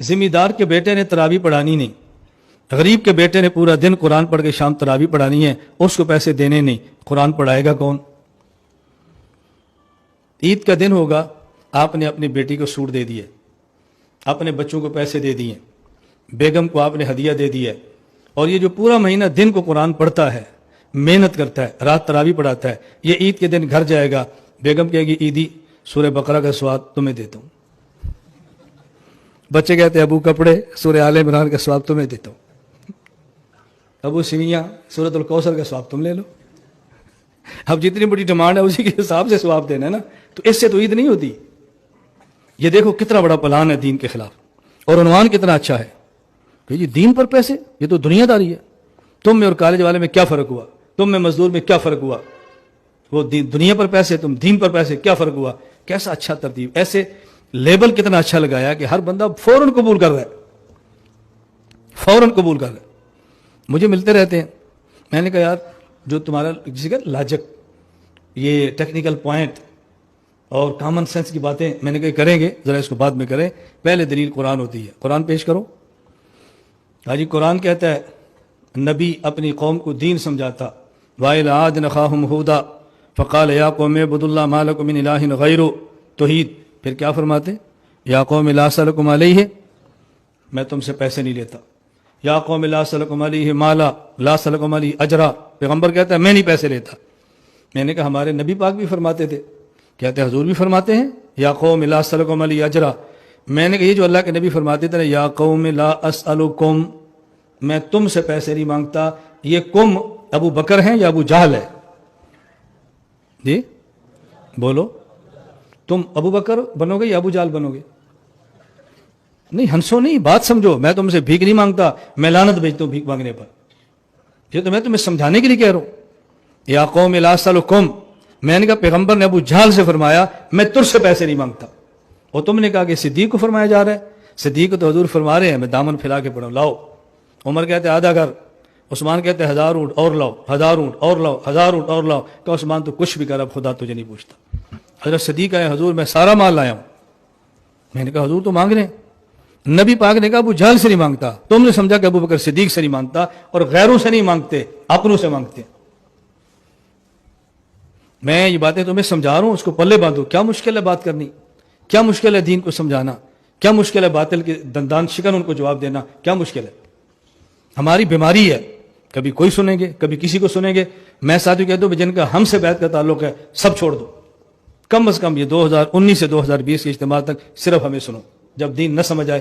ذمہ دار کے بیٹے نے تراویح پڑھانی نہیں، غریب کے بیٹے نے پورا دن قرآن پڑھ کے شام تراویح پڑھانی ہے، اس کو پیسے دینے نہیں، قرآن پڑھائے گا کون؟ عید کا دن ہوگا، آپ نے اپنی بیٹی کو سوٹ دے دیے، اپنے بچوں کو پیسے دے دیے، بیگم کو آپ نے ہدیہ دے دیا، اور یہ جو پورا مہینہ دن کو قرآن پڑھتا ہے، محنت کرتا ہے، رات تراویح پڑھاتا ہے، یہ عید کے دن گھر جائے گا، بیگم کہے گی عیدی سورہ بقرہ کا سواد تمہیں دیتا ہوں، بچے کہتے ہیں ابو کپڑے سورہ آل عمران کا سواد تمہیں دیتا ہوں، ابو سویاں سورۃ الکوثر کا سواب تم لے لو۔ اب جتنی بڑی ڈیمانڈ ہے اسی کے حساب سے سواب دینا ہے نا، تو اس سے تو عید نہیں ہوتی۔ یہ دیکھو کتنا بڑا پلان ہے دین کے خلاف، اور عنوان کتنا اچھا ہے کہ یہ دین پر پیسے، یہ تو دنیا داری ہے۔ تم میں اور کالج والے میں کیا فرق ہوا؟ تم میں مزدور میں کیا فرق ہوا؟ وہ دنیا پر پیسے، تم دین پر پیسے، کیا فرق ہوا؟ کیسا اچھا ترتیب، ایسے لیبل کتنا اچھا لگایا کہ ہر بندہ فوراً قبول کر رہا ہے، فوراً قبول کر رہا ہے۔ مجھے ملتے رہتے ہیں، میں نے کہا یار جو تمہارا کسی کا لاجک، یہ ٹیکنیکل پوائنٹ اور کامن سینس کی باتیں میں نے کہا کریں گے، ذرا اس کو بعد میں کریں، پہلے دلیل قرآن ہوتی ہے، قرآن پیش کرو۔ حاجی قرآن کہتا ہے نبی اپنی قوم کو دین سمجھاتا، وَإِلَىٰ عَادٍ أَخَاهُمْ هُودًا فَقَالَ يَا قَوْمِ اعْبُدُوا اللَّهَ مَا لَكُم مِّنْ إِلَٰهٍ غَيْرُهُ، توحید۔ پھر کیا فرماتے؟ یا قوم لا أسألكم علیہ، میں تم سے پیسے نہیں لیتا، یا قوم لا أسألكم علیہ مالا لا أسألكم علیہ اجرا، پیغمبر کہتا ہے میں نہیں پیسے لیتا۔ میں نے کہا ہمارے نبی پاک بھی فرماتے تھے، کہتے ہیں حضور بھی فرماتے ہیں یا قوم لا أسألكم علیہ اجرا۔ میں نے کہا یہ جو اللہ کے نبی فرماتے تھے یا قوم لا أسألكم، میں تم سے پیسے نہیں مانگتا، یہ کم ابو بکر ہیں یا ابو جہل ہے؟ جی بولو، تم ابو بکر بنو گے یا ابو جہل بنو گے؟ نہیں ہنسو نہیں، بات سمجھو، میں تم سے بھیک نہیں مانگتا، میں لعنت بھیجتا ہوں بھیک مانگنے پر، یہ تو میں تمہیں سمجھانے کے لیے کہہ رہا ہوں۔ یا قوم لا أسألكم، میں نے کہا پیغمبر نے ابو جہل سے فرمایا میں تجھ سے پیسے نہیں مانگتا، اور تم نے کہا کہ صدیق کو فرمایا جا رہا ہے، صدیق کو تو حضور فرما رہے ہیں میں دامن پھیلا کے پڑھوں لاؤ، عمر کہتے ہیں آدھا گھر، عثمان کہتے ہیں 1000 اونٹ اور لاؤ، 1000 اونٹ اور لاؤ، 1000 اونٹ اور لاؤ، کہ عثمان تو کچھ بھی کر اب خدا تجھے نہیں پوچھتا۔ حضرت صدیق آئے حضور میں سارا مال لایا ہوں، میں نے کہا حضور تو مانگ رہے ہیں، نبی پاک نے کہا ابو جہل سے نہیں مانگتا، تم نے سمجھا کہ ابو بکر صدیق سے نہیں مانگتا، اور غیروں سے نہیں مانگتے، اپنوں سے مانگتے۔ میں یہ باتیں تمہیں سمجھا رہا ہوں، اس کو پلے باندھو، کیا مشکل ہے بات کرنی، کیا مشکل ہے دین کو سمجھانا، کیا مشکل ہے باطل کے دندان شکن ان کو جواب دینا، کیا مشکل ہے؟ ہماری بیماری ہے، کبھی کوئی سنیں گے کبھی کسی کو سنیں گے۔ میں ساتھیوں کہتا ہوں جن کا ہم سے بیعت کا تعلق ہے سب چھوڑ دو، کم از کم یہ 2019 سے 2020 کے اجتماع تک صرف ہمیں سنو، جب دین نہ سمجھ آئے